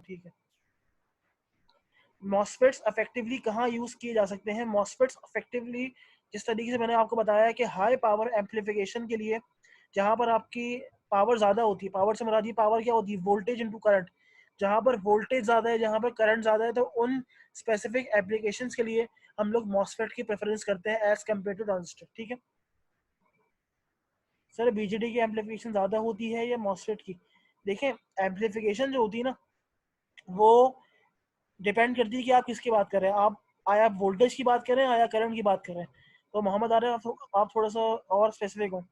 ठीक है, MOSFETs effectively कहाँ यूज किए जा सकते हैं? मॉसफेट्स इफेक्टिवली जिस तरीके से मैंने आपको बताया कि हाई पावर एम्पलीफिकेशन के लिए, जहाँ पर आपकी पावर ज़्यादा होती है, पावर से मुराद पावर क्या होती है? Voltage into current. जहाँ पर वोल्टेज ज़्यादा है, जहाँ पर करंट ज़्यादा है, तो उन स्पेसिफिक एप्लीकेशंस के लिए हम लोग मॉसफेट की प्रेफरेंस करते हैं एज कम्पेयर टू ट्रांजिस्टर। ठीक है सर, बीजेटी की एम्पलीफिकेशन ज़्यादा होती है या मॉसफेट की? देखें, एम्पलीफिकेशन जो होती है ना, वो डिपेंड करती है कि आप किसकी बात कर रहे हैं। आप आया वोल्टेज की बात कर रहे हैं, आया करंट की बात कर रहे हैं। तो मोहम्मद आरिफ, आप थोड़ा सा और स्पेसिफिक हो।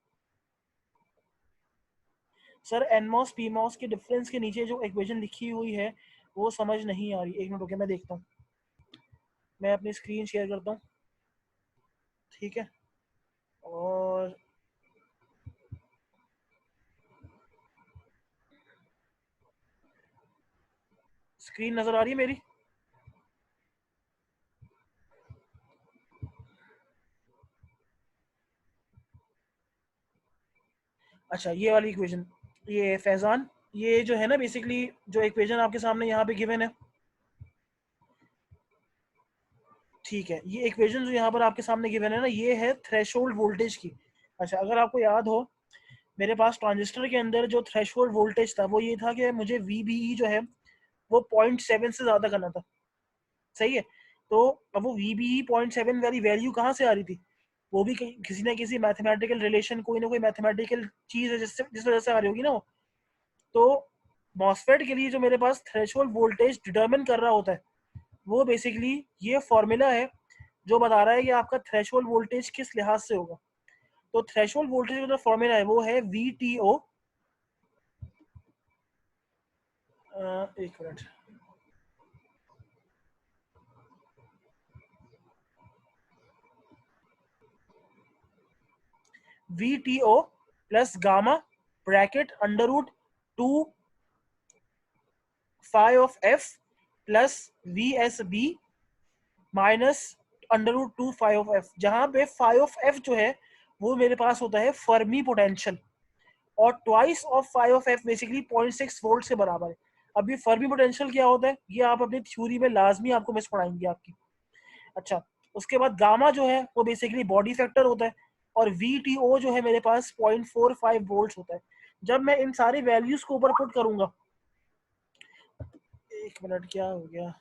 सर, एनमॉस पीमॉस के डिफरेंस के नीचे जो इक्वेशन लिखी हुई है वो समझ नहीं आ रही। एक मिनट रुके, मैं देखता हूँ, मैं अपनी स्क्रीन शेयर करता हूँ। ठीक है, और स्क्रीन नज़र आ रही है मेरी? अच्छा, ये वाली इक्वेशन, ये फैज़ान, ये जो है ना बेसिकली, जो इक्वेशन आपके सामने यहाँ पे गिवन है, ठीक है, ये इक्वेशन जो यहाँ पर आपके सामने गिवन है ना, ये है थ्रेशोल्ड वोल्टेज की। अच्छा, अगर आपको याद हो, मेरे पास ट्रांजिस्टर के अंदर जो थ्रेशोल्ड वोल्टेज था वो ये था कि मुझे VBE जो है वो 0.7 से ज़्यादा करना था। सही है, तो अब वो VBE 0.7 वाली वैल्यू कहाँ से आ रही थी? वो भी किसी ना किसी मैथमेटिकल रिलेशन, कोई ना कोई मैथमेटिकल चीज़ है जिस वजह से आ रही होगी ना वो। तो मॉसफेट के लिए जो मेरे पास थ्रेशोल्ड वोल्टेज डिटरमिन कर रहा होता है, वो बेसिकली ये फॉर्मूला है जो बता रहा है कि आपका थ्रेशोल्ड वोल्टेज किस लिहाज से होगा। तो थ्रेशोल्ड वोल्टेज का जो फॉर्मूला है वो है VTO। एक minute, VTO plus gamma bracket under root 2 five of F plus VSB minus under root 2 five of F, जहां पे फाइव ऑफ एफ जो है वो मेरे पास होता है फर्मी पोटेंशियल, और twice of five of F basically 0.6 volt से बराबर है। अब ये फर्मी पोटेंशियल क्या होता है, ये आप अपनी थ्योरी में लाजमी आपको मिस पढ़ाएंगे आपकी। अच्छा, उसके बाद गामा जो है वो बेसिकली बॉडी फैक्टर होता है, और VTO जो है मेरे पास 0.45 वोल्ट होता है। जब मैं इन सारी वैल्यूज को ऊपर पुट करूंगा, एक मिनट, क्या हो गया?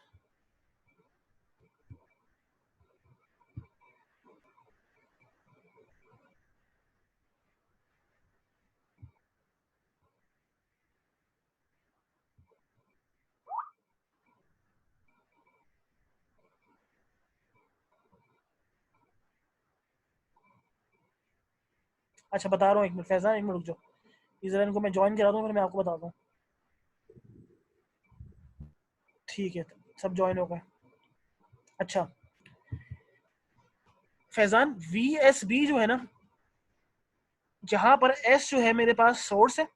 अच्छा, बता रहा हूँ, एक मिनट फैजान, एक मिनट रुक जाओ, इधर इनको मैं ज्वाइन करा दूँ, फिर मैं आपको बताता हूँ। ठीक है, सब ज्वाइन हो गए। अच्छा फैजान, VSB जो है ना, जहां पर S जो है मेरे पास सोर्स है,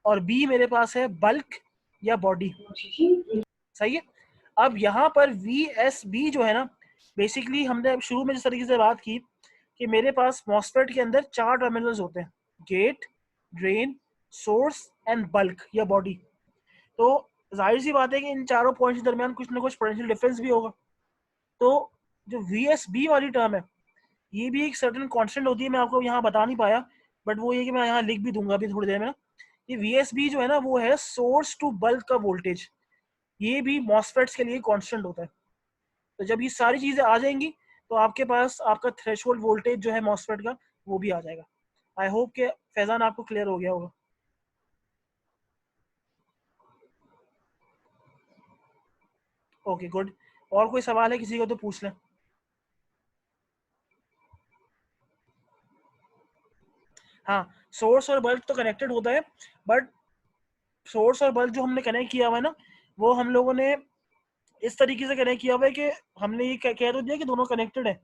और B मेरे पास है बल्क या बॉडी। सही है, अब यहाँ पर VSB जो है ना, बेसिकली हमने शुरू में जिस तरीके से बात की कि मेरे पास मॉसफेट के अंदर चार टर्मिनल्स होते हैं, gate, drain, source and bulk या बॉडी। तो जाहिर सी बात है कि इन चारों पॉइंट्स के दरमियान कुछ ना कुछ पोटेंशियल डिफरेंस भी होगा। तो जो VSB वाली टर्म है, ये भी एक सर्टेन कांस्टेंट होती है, मैं आपको यहाँ बता नहीं पाया, बट वो ये कि मैं यहाँ लिख भी दूंगा अभी थोड़ी देर में ना। ये VSB जो है ना वो है सोर्स टू बल्क का वोल्टेज, ये भी मॉसफेट्स के लिए कांस्टेंट होता है। तो जब ये सारी चीजें आ जाएंगी तो आपके पास आपका थ्रेशोल्ड वोल्टेज जो है मॉसफेट का वो भी आ जाएगा। आई होप कि फैजान आपको क्लियर हो गया होगा। ओके गुड, और कोई सवाल है किसी को तो पूछ लें। हाँ, सोर्स और बल्ब तो कनेक्टेड होता है, बट सोर्स और बल्ब जो हमने कनेक्ट किया हुआ है ना, वो हम लोगों ने इस तरीके से कनेक्ट किया हुआ है कि हमने ये कह तो दिया कि दोनों कनेक्टेड है।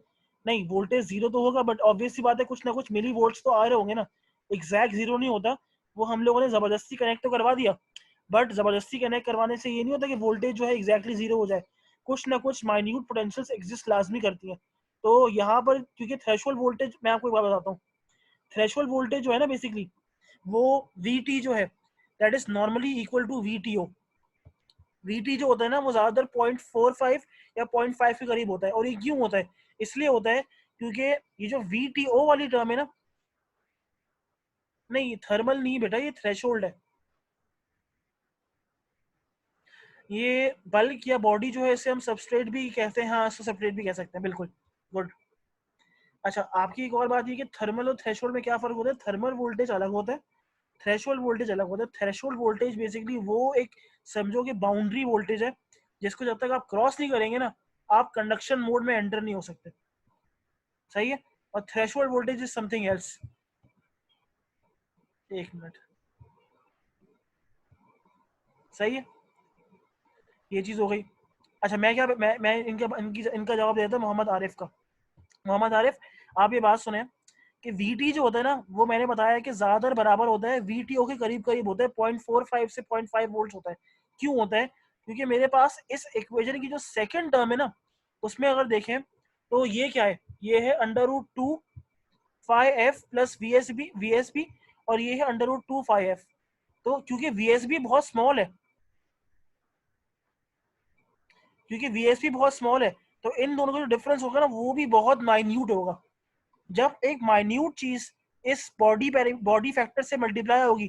नहीं, वोल्टेज जीरो तो होगा, बट ऑब्वियस सी बात है कुछ ना कुछ मिली वोल्ट्स तो आ रहे होंगे ना, एग्जैक्ट जीरो नहीं होता। वो हम लोगों ने जबरदस्ती कनेक्ट तो करवा दिया, बट जबरदस्ती कनेक्ट करवाने से ये नहीं होता कि वोल्टेज जो है एग्जैक्टली जीरो हो जाए। कुछ ना कुछ माइन्यूट पोटेंशियल्स एग्जिस्ट लाजमी करती हैं। तो यहाँ पर क्योंकि थ्रेशोल्ड वोल्टेज, मैं आपको एक बात बताता हूँ, थ्रेशोल्ड वोल्टेज जो है ना बेसिकली, वो VT जो है that is normally equal to VTO। VT जो होता है ना वो ज्यादातर 0.45 या 0.5 के करीब होता है। और ये क्यों होता है? इसलिए होता है क्योंकि ये जो VTO वाली टर्म है ना, नहीं थर्मल नहीं बेटा, ये थ्रेशोल्ड है। ये बल्क या बॉडी जो है इसे हम सबस्ट्रेट भी कहते हैं, हाँ इसको सबस्ट्रेट भी कह सकते हैं, बिल्कुल गुड। अच्छा, आपकी एक और बात ये कि थर्मल और थ्रेशोल्ड में क्या फर्क होता है? थर्मल वोल्टेज अलग होता है, थ्रेशोल्ड वोल्टेज अलग होता है। थ्रेशोल्ड वोल्टेज बेसिकली वो एक समझो कि बाउंड्री वोल्टेज है, जिसको जब तक आप क्रॉस नहीं करेंगे ना, आप कंडक्शन मोड में एंटर नहीं हो सकते। सही है। और threshold voltage is something else. एक मिनट, सही है, ये चीज हो गई। अच्छा, मैं इनका जवाब देता हूँ मोहम्मद आरिफ का। मोहम्मद आरिफ, आप ये बात सुने कि वीटी जो होता है ना, वो मैंने बताया कि ज्यादातर बराबर होता है वीटीओ के करीब करीब होता है, 0.45 से 0.5 वोल्ट होता है। क्यों होता है? क्योंकि मेरे पास इस इक्वेशन की जो सेकंड टर्म है ना, उसमें अगर देखें तो ये क्या है, ये है √2 five F plus V S B, और ये है √2 फाइव एफ। तो क्योंकि वीएसबी बहुत स्मॉल है, क्योंकि वीएसबी बहुत स्मॉल है, तो इन दोनों का जो डिफरेंस होगा ना वो भी बहुत माइन्यूट होगा। जब एक माइन्यूट चीज इस बॉडी फैक्टर से मल्टीप्लाई होगी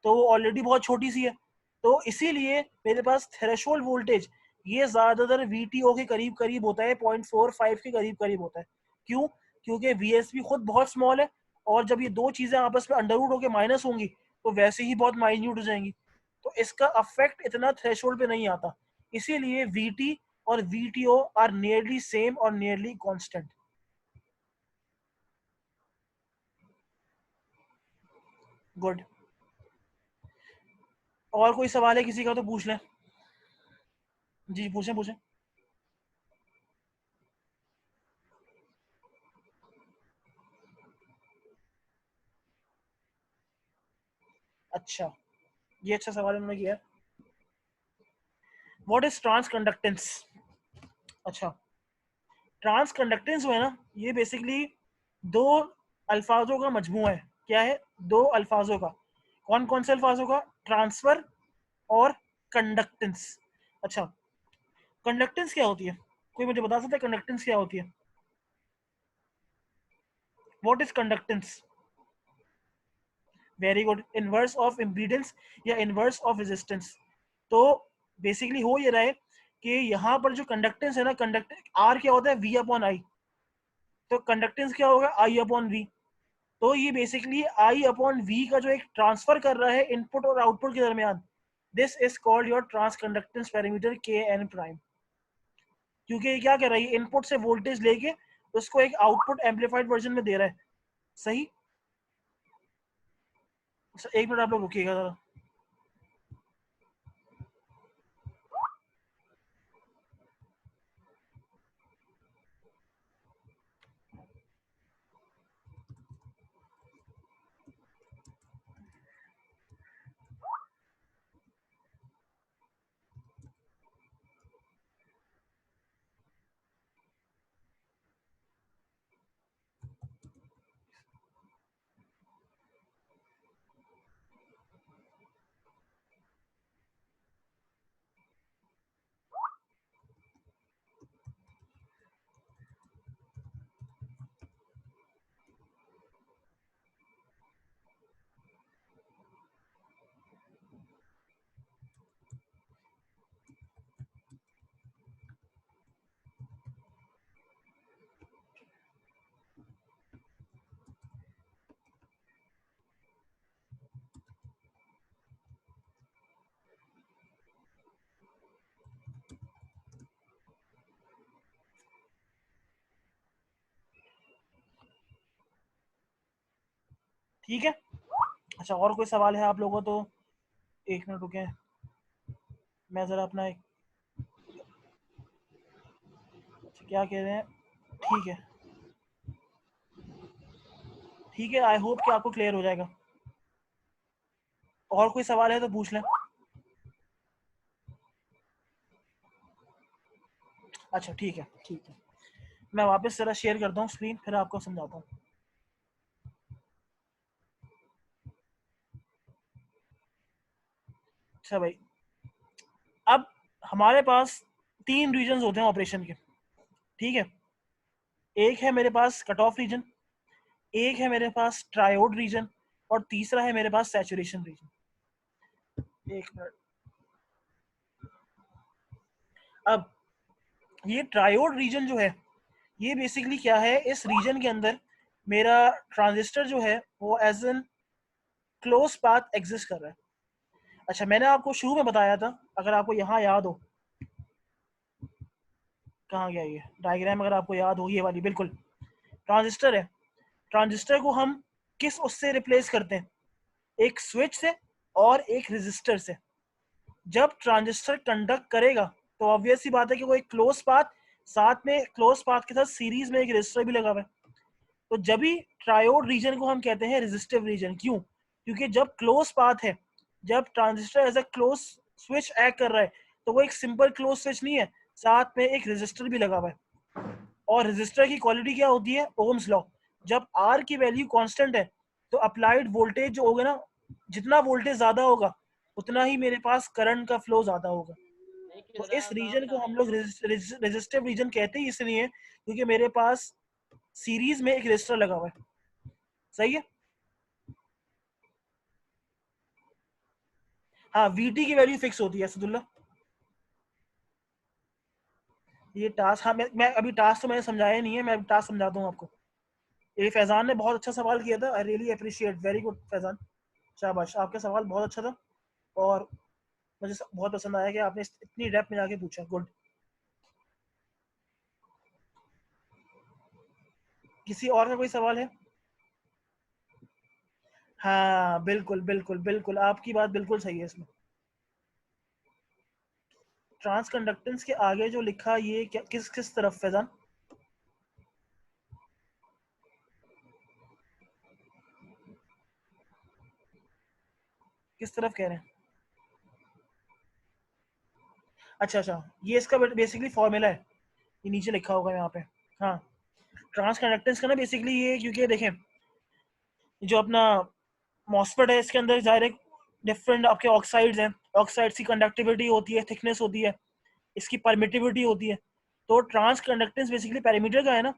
तो वो ऑलरेडी बहुत छोटी सी है। तो इसीलिए मेरे पास थ्रेशोल्ड वोल्टेज ये ज्यादातर वीटीओ के करीब करीब होता है, 0.45 के करीब करीब होता है। क्यों? क्योंकि वीएसबी खुद बहुत स्मॉल है, और जब ये दो चीजें आपस में अंडर रूट होकर माइनस होंगी तो वैसे ही बहुत माइन्यूट हो जाएंगी। तो इसका अफेक्ट इतना थ्रेशोल्ड पे नहीं आता। इसीलिए वीटी और वीटीओ आर नियरली सेम और नियरली कांस्टेंट। गुड। और कोई सवाल है किसी का तो पूछ लें। जी पूछें पूछें। अच्छा, ये अच्छा सवाल उन्होंने किया। What is transconductance? अच्छा, ट्रांस कंडक्टेंस जो है ना, ये बेसिकली दो अल्फाजों का मजमू है। क्या है? दो अल्फाजों का। कौन कौन से अल्फाजों का? ट्रांसफर और कंडक्टेंस। अच्छा, कंडक्टेंस क्या होती है? कोई मुझे बता सकता है कंडक्टेंस क्या होती है? What is conductance? Very good, inverse of impedance या इनवर्स ऑफ रेजिस्टेंस। तो बेसिकली हो ये रहा है कि यहाँ पर जो कंडक्टेंस है ना, कंडक्ट आर क्या होता है? V upon I. तो कंडक्टेंस क्या होगा? I upon V. तो ये बेसिकली आई अपॉन वी का जो एक ट्रांसफर कर रहा है इनपुट और आउटपुट के दरमियान, this is called your transconductance parameter K N prime. क्योंकि ये क्या कर रहा है? इनपुट से वोल्टेज लेके उसको एक आउटपुट एम्पलीफाइड वर्जन में दे रहा है। सही। एक मिनट आप लोग रुकिएगा जरा। ठीक है। अच्छा, और कोई सवाल है आप लोगों तो? एक मिनट रुके, मैं जरा अपना एक, अच्छा, क्या कह रहे हैं? ठीक है, ठीक है, आई होप कि आपको क्लियर हो जाएगा। और कोई सवाल है तो पूछ लें। अच्छा ठीक है, ठीक है, मैं वापस जरा शेयर करता हूँ स्क्रीन, फिर आपको समझाता हूँ। अच्छा भाई, अब हमारे पास 3 रीजन होते हैं ऑपरेशन के, ठीक है। एक है मेरे पास कट ऑफ रीजन, एक है मेरे पास ट्रायोड रीजन, और तीसरा है मेरे पास सैचुरेशन रीजन। एक मिनट। अब ये ट्रायोड रीजन जो है, ये बेसिकली क्या है, इस रीजन के अंदर मेरा ट्रांजिस्टर जो है वो as an close path exist कर रहा है। अच्छा, मैंने आपको शुरू में बताया था, अगर आपको यहाँ याद हो, कहाँ गया ये डायग्राम, अगर आपको याद हो, ये वाली बिल्कुल ट्रांजिस्टर है। ट्रांजिस्टर को हम किस उससे रिप्लेस करते हैं, एक स्विच से और एक रेजिस्टर से। जब ट्रांजिस्टर कंडक्ट करेगा तो ऑब्वियस सी बात है कि वो एक क्लोज पाथ, साथ में क्लोज पाथ के साथ सीरीज में एक रेजिस्टर भी लगा हुआ है। तो जब भी ट्रायोड रीजन को हम कहते हैं रेजिस्टिव रीजन, क्यों? क्योंकि जब क्लोज पाथ है, जब transistor as a close switch act कर रहा है, तो वो एक सिंपल क्लोज स्विच नहीं है, साथ में एक रेजिस्टर भी लगा हुआ है। और रेजिस्टर की क्वालिटी क्या होती है, ओम्स लॉ। जब आर की वैल्यू कांस्टेंट है तो अप्लाइड वोल्टेज जो होगा ना, जितना वोल्टेज ज्यादा होगा उतना ही मेरे पास करंट का फ्लो ज्यादा होगा। तो इस रीजन को हम लोग रेजिस्टिव रीजन कहते ही इसलिए क्योंकि मेरे पास सीरीज में एक रेजिस्टर लगा हुआ है। सही है। हाँ, वीटी की वैल्यू फिक्स होती है असदुल्ला। ये टास्क, हाँ मैं अभी टास्क तो मैंने समझाया नहीं है, मैं टास्क समझाता हूँ आपको। ये फैजान ने बहुत अच्छा सवाल किया था, I really appreciate, very good Faizan, शाबाश, आपका सवाल बहुत अच्छा था और मुझे बहुत पसंद आया कि आपने इतनी डेप्थ में जाके पूछा, गुड। किसी और का कोई सवाल है? हाँ बिल्कुल बिल्कुल बिल्कुल, आपकी बात बिल्कुल सही है इसमें। ट्रांस कंडक्टेंस के आगे जो लिखा, ये क्या, किस किस तरफ फैजान? किस तरफ कह रहे हैं? अच्छा अच्छा, ये इसका बेसिकली फॉर्मूला है, ये नीचे लिखा होगा यहाँ पे। हाँ, ट्रांस कंडक्टेंस का ना बेसिकली ये, क्योंकि देखें जो अपना मॉस्फेट है, इसके अंदर डायरेक्ट डिफरेंट आपके ऑक्साइड्स हैं, ऑक्साइड्स की कंडक्टिविटी होती है, थिकनेस होती है, इसकी परमिटिविटी होती है। तो ट्रांस कंडक्टेंस बेसिकली पैरामीटर का है ना,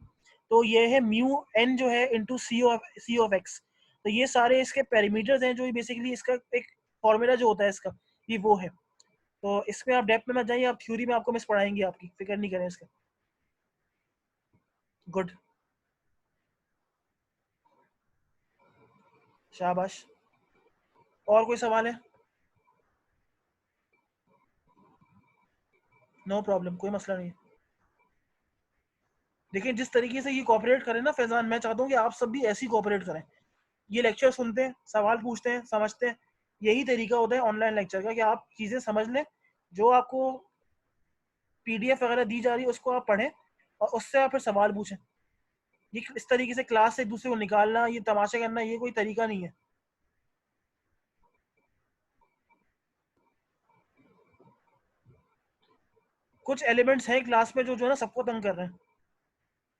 तो ये है म्यू एन जो है इंटू सी ऑफ एक्स। तो ये सारे इसके पैरामीटर्स हैं, जो बेसिकली इसका एक फॉर्मूला जो होता है इसका, ये वो है। तो इसमें आप डेप्थ में मत जाइए, आप थ्योरी में आपको मिस पढ़ाएंगे, आपकी फिक्र नहीं करें इसका। गुड, शाबाश। और कोई सवाल है? नो प्रॉब्लम, कोई मसला नहीं है। देखिए, जिस तरीके से ये कॉपरेट करें ना फैजान, मैं चाहता हूँ कि आप सब भी ऐसी कॉपरेट करें। ये लेक्चर सुनते हैं, सवाल पूछते हैं, समझते हैं, यही तरीका होता है ऑनलाइन लेक्चर का, कि आप चीज़ें समझ लें, जो आपको पीडीएफ वगैरह दी जा रही है उसको आप पढ़ें और उससे आप फिर सवाल पूछें। ये इस तरीके से क्लास से एक दूसरे को निकालना, ये तमाशा करना, ये कोई तरीका नहीं है। कुछ एलिमेंट्स हैं क्लास में जो जो है ना सबको तंग कर रहे हैं,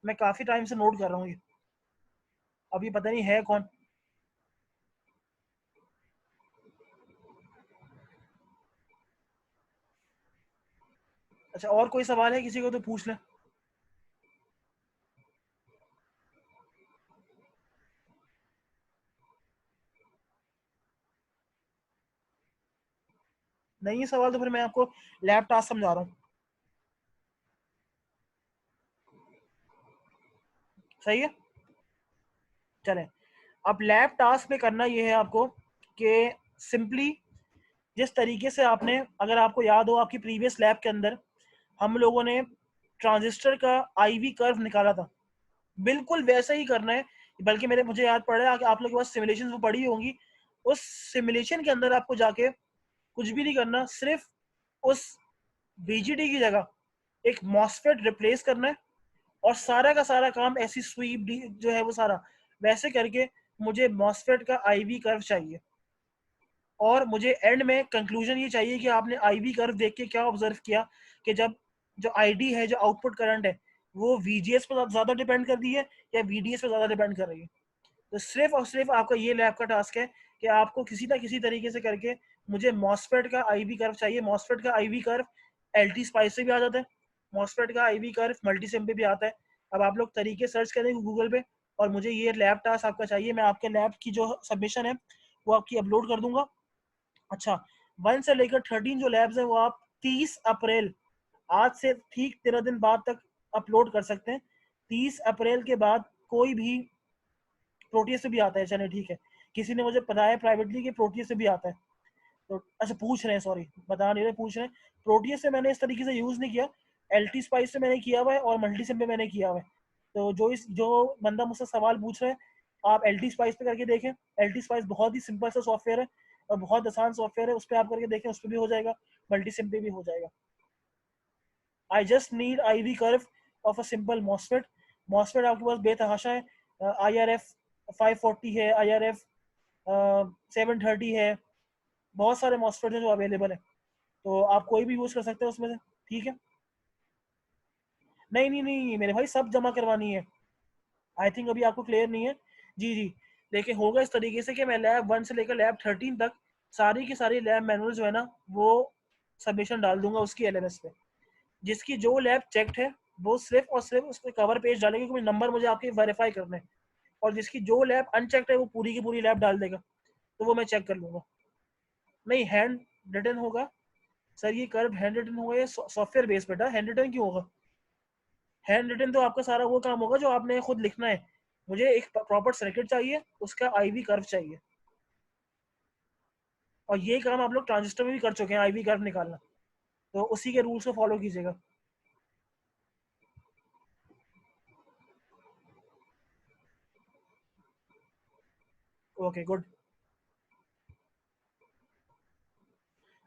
मैं काफ़ी टाइम से नोट कर रहा हूँ ये। अभी पता नहीं है कौन। अच्छा, और कोई सवाल है किसी को तो पूछ लें। नहीं है सवाल तो फिर मैं आपको लैब टास्क समझा रहा हूँ। सही है, चलें। अब लैब टास्क में करना ये है आपको कि सिंपली जिस तरीके से आपने, अगर आपको याद हो आपकी प्रीवियस लैब के अंदर हम लोगों ने ट्रांजिस्टर का आईवी कर्व निकाला था, बिल्कुल वैसा ही करना है। बल्कि मुझे याद पड़ रहा है कि आप लोगों के पास सिमुलेशन वो पड़ी होंगी, उस सिमुलेशन के अंदर आपको जाके कुछ भी नहीं करना, सिर्फ उस बीजीडी की जगह एक मॉसफेट रिप्लेस करना है, और सारा का सारा काम ऐसी स्वीप जो है वो सारा वैसे करके मुझे मॉसफेट का आईवी कर्व चाहिए। और मुझे एंड में कंक्लूजन ये चाहिए कि आपने आईवी कर्व देख के क्या ऑब्जर्व किया, कि जब जो आईडी है, जो आउटपुट करंट है, वो वीजीएस पर ज्यादा डिपेंड कर रही है या वीडीएस पर ज्यादा डिपेंड कर रही है। तो सिर्फ और सिर्फ आपका ये लैब का टास्क है कि आपको किसी ना किसी तरीके से करके मुझे मॉसफेट का आईवी कर्व चाहिए। मॉसफेट का आईवी कर्व LT स्पाइस से भी आ जाता है, मॉसफेट का IV कर्व मल्टी सिम पे भी आता है। अब आप लोग तरीके सर्च करेंगे गूगल पे और मुझे ये लैब टास्क आपका चाहिए, मैं आपके लैब की जो सबमिशन है वो आपकी अपलोड कर दूंगा। अच्छा, 1 से लेकर 13 जो लैब्स हैं वो आप 30 अप्रैल, आज से ठीक 13 दिन बाद तक अपलोड कर सकते हैं। 30 अप्रैल के बाद कोई भी, प्रोटियस से भी आता है, चलिए ठीक है, किसी ने मुझे बताया प्राइवेटली कि प्रोटियस से भी आता है, तो अच्छा पूछ रहे हैं, सॉरी बता नहीं रहे, पूछ रहे हैं। प्रोटियस से मैंने इस तरीके से यूज़ नहीं किया, LT स्पाइस से मैंने किया हुआ है और मल्टीसिम पे मैंने किया हुआ है। तो जो बंदा मुझसे सवाल पूछ रहे हैं, आप LT स्पाइस पे करके देखें। LT स्पाइस बहुत ही सिंपल सा सॉफ्टवेयर है और बहुत आसान सॉफ्टवेयर है, उस पर आप करके देखें, उस पर भी हो जाएगा, मल्टीसिम पे भी हो जाएगा। I just need IV curve of a simple MOSFET. MOSFET आपके पास बेतहाशा है, IRF 540 है, IRF 730 है, बहुत सारे मॉसफेट हैं जो अवेलेबल है, तो आप कोई भी यूज कर सकते हैं उसमें से, ठीक है। नहीं नहीं नहीं मेरे भाई, सब जमा करवानी है। आई थिंक अभी आपको क्लियर नहीं है। जी जी, देखिए होगा इस तरीके से कि मैं लैब 1 से लेकर लैब 13 तक सारी की सारी लैब मैनुअल जो है ना वो सबमिशन डाल दूंगा उसकी LMS पे। जिसकी जो लैब चेक्ड है वो सिर्फ और सिर्फ उसके कवर पेज डालेगा, क्योंकि नंबर मुझे आपके वेरीफाई करने हैं। और जिसकी जो लैब अनचेक्ड है वो पूरी की पूरी लैब डाल देगा, तो वो मैं चेक कर लूंगा। नहीं, हैंड रिटन होगा सर, ये कर्व हैंड रिटन होगा, ये सॉफ्टवेयर बेस बेटा, हैंड रिटन क्यों होगा? हैंड रिटन तो आपका सारा वो काम होगा जो आपने खुद लिखना है। मुझे एक प्रॉपर सर्किट चाहिए, उसका IV कर्व चाहिए, और ये काम आप लोग ट्रांजिस्टर में भी कर चुके हैं, IV कर्व निकालना, तो उसी के रूल्स को फॉलो कीजिएगा। Okay good.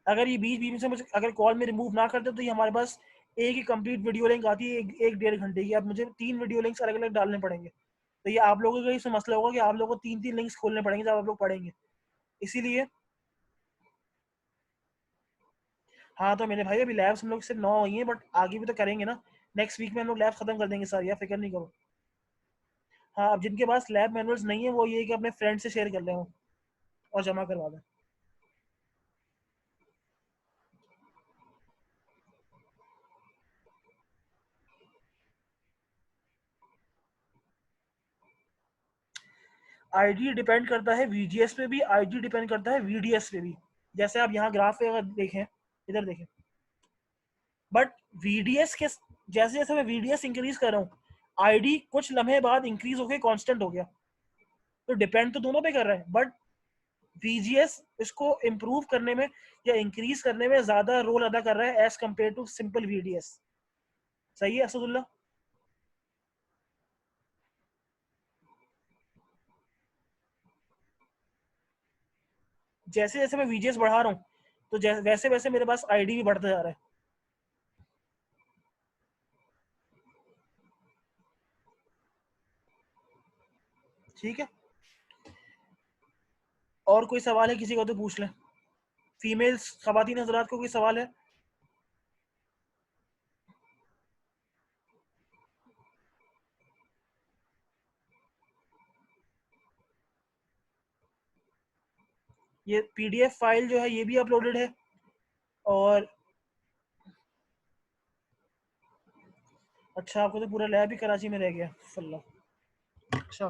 अगर ये बीच बीच में से मुझे अगर कॉल में रिमूव ना करते तो ये हमारे पास एक ही कंप्लीट वीडियो लिंक आती है, एक 1.5 घंटे की। अब मुझे 3 वीडियो लिंक्स अलग अलग डालने पड़ेंगे, तो ये आप लोगों का इसमें मसला होगा कि आप लोगों को 3 लिंक्स खोलने पड़ेंगे जब आप लोग पढ़ेंगे, इसीलिए। हाँ तो मेरे भाई अभी लैब्स हम लोग सिर्फ 9 हुई हैं, बट आगे भी तो करेंगे ना। नेक्स्ट वीक में हम लोग लैब्स खत्म कर देंगे सारी, आप फिक्र नहीं करो। हाँ, अब जिनके पास लैब मैनुअल्स नहीं है वो ये कि अपने फ्रेंड से शेयर कर लें वो और जमा करवा दें। ID डिपेंड करता है VGS पे भी, ID डिपेंड करता है VDS पे भी। जैसे आप यहाँ ग्राफ पे अगर देखें, इधर देखें, बट VDS के जैसे जैसे मैं VDS इंक्रीज कर रहा हूँ, ID कुछ लम्हे बाद इंक्रीज होकर कांस्टेंट हो गया, तो डिपेंड तो दोनों पे कर रहा है, बट VGS इसको इम्प्रूव करने में या इंक्रीज करने में ज्यादा रोल अदा कर रहा है as compare to simple VDS। सही है असदुल्ला? जैसे जैसे मैं VGS बढ़ा रहा हूँ तो वैसे वैसे मेरे पास ID भी बढ़ता जा रहा है, ठीक है। और कोई सवाल है किसी को तो पूछ लें, फीमेल्स खवातीन हजरात को कोई सवाल है? ये PDF फाइल जो है ये भी अपलोडेड है, और अच्छा आपको तो पूरा लैब ही कराची में रह गया फल्ला। अच्छा,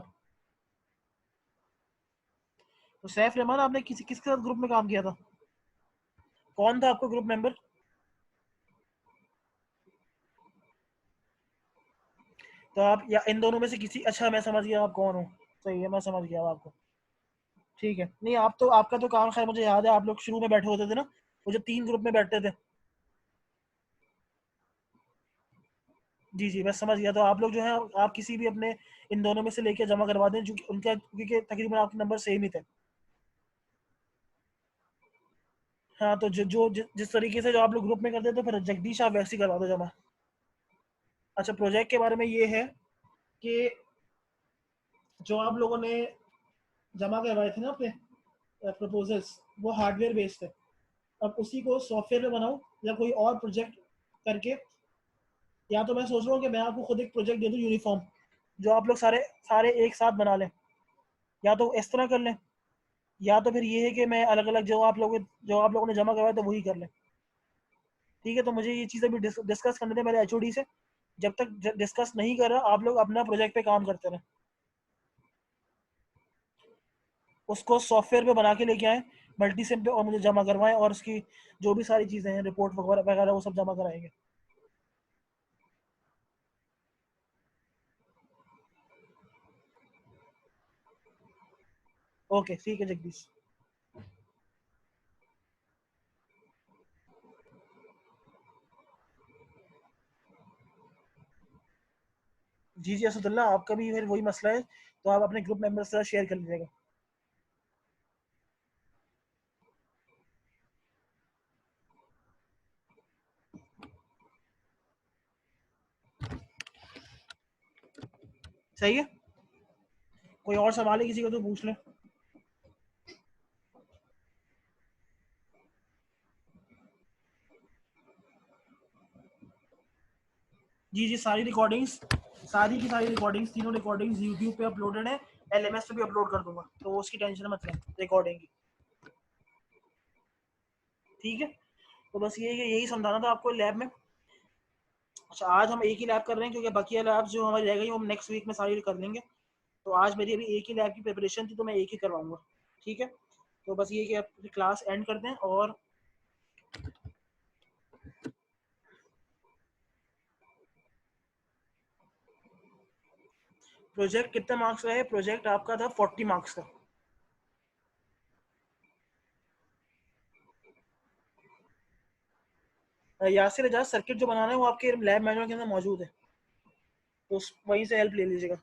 तो सैफ रहमान आपने किसके साथ ग्रुप में काम किया था? कौन था आपका ग्रुप मेंबर? तो आप या इन दोनों में से किसी, अच्छा मैं समझ गया आप कौन हो, सही है, मैं समझ गया आपको, ठीक है। नहीं आप तो, आपका तो काम खैर मुझे याद है, आप लोग शुरू में बैठे होते थे ना, वो जो 3 ग्रुप में बैठते थे। जी जी मैं समझ गया, तो आप लोग जो है आप किसी भी अपने इन दोनों में से लेके जमा करवा दें, जो कि उनका, क्योंकि तकरीबन आपके नंबर सेम ही थे। हाँ तो जिस तरीके से जो आप लोग ग्रुप में करते थे, फिर जगदीश आप वैसे ही करवा दो जमा। अच्छा, प्रोजेक्ट के बारे में ये है कि जो आप लोगों ने जमा करवाए थे ना अपने प्रपोजल्स, वो हार्डवेयर बेस्ड है। अब उसी को सॉफ्टवेयर में बनाऊं या कोई और प्रोजेक्ट करके, या तो मैं सोच रहा हूँ कि मैं आपको खुद एक प्रोजेक्ट दे दूँ यूनिफॉर्म, जो आप लोग सारे सारे एक साथ बना लें, या तो इस तरह कर लें, या तो फिर ये है कि मैं अलग अलग जो आप लोगों ने जमा करवाया था वही कर लें, ठीक है, तो मुझे ये चीज़ अभी डिस्कस करने थे मेरे एचओडी से। जब तक डिस्कस नहीं कर रहा, आप लोग अपना प्रोजेक्ट पे काम करते रहे, उसको सॉफ्टवेयर पे बना के लेके आए मल्टीसिम पे, और मुझे जमा करवाएं, और उसकी जो भी सारी चीज़ें हैं, रिपोर्ट वगैरह वगैरह, वो सब जमा कराएंगे। ओके, ठीक है जगदीश। जी जी असदुल्ला, आपका भी फिर वही मसला है, तो आप अपने ग्रुप मेंबर्स के साथ शेयर कर लीजिएगा। सही है, कोई और सवाल है किसी को तो पूछ लें। जी जी, सारी की सारी रिकॉर्डिंग्स, तीनों रिकॉर्डिंग्स यूट्यूब पे अपलोडेड है, एलएमएस पे भी अपलोड कर दूंगा, तो उसकी टेंशन मत लें रिकॉर्डिंग की। ठीक है, तो बस ये यही समझाना था आपको लैब में। अच्छा, आज हम एक ही लैब कर रहे हैं, क्योंकि बाकी लैब जो हमारी रह गई वो हम नेक्स्ट वीक में सारी कर लेंगे। तो आज मेरी अभी एक ही लैब की प्रिपरेशन थी, तो मैं एक ही करवाऊंगा। ठीक है, तो बस ये कि आप क्लास एंड कर दें। और प्रोजेक्ट कितने मार्क्स का है? प्रोजेक्ट आपका था 40 मार्क्स का। यासिर एजाज, सर्किट जो बनाना है वो आपके लैब मैनुअल के अंदर मौजूद है, तो वहीं से हेल्प ले लीजिएगा।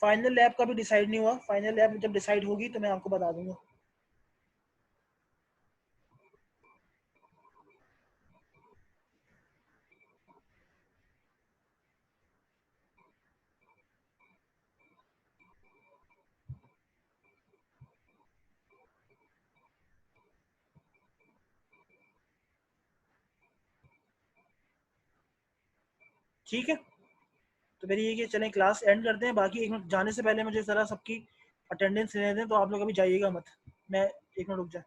फाइनल लैब का भी डिसाइड नहीं हुआ, फाइनल लैब जब डिसाइड होगी तो मैं आपको बता दूंगा। ठीक है, तो मेरी ये कि चलें क्लास एंड करते हैं। बाकी एक मिनट जाने से पहले मुझे ज़रा सबकी अटेंडेंस लेने दें, तो आप लोग अभी जाइएगा मत, मैं एक मिनट रुक जाए।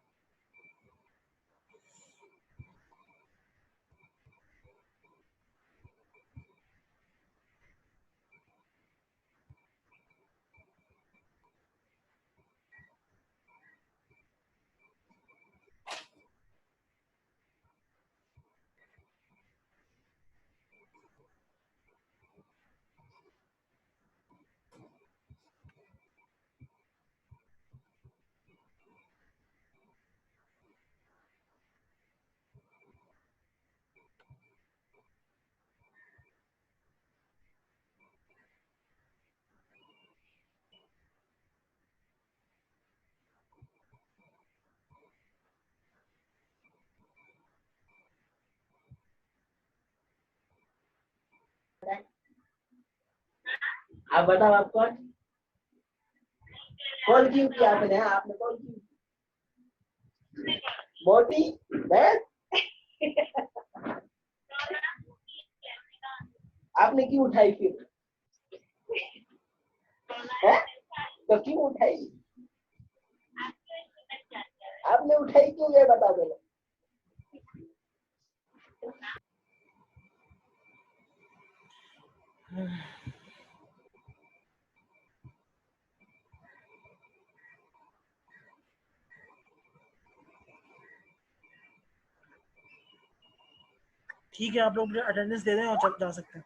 आप बताओ, आप कौन कॉल क्यों किया आपने कॉल क्यों? मोटी बहन आपने क्यों उठाई फिर? है? तो क्यों उठाई? आपने उठाई क्यों, ये बता दो। ठीक है, आप लोग अटेंडेंस दे दें और जा सकते हैं।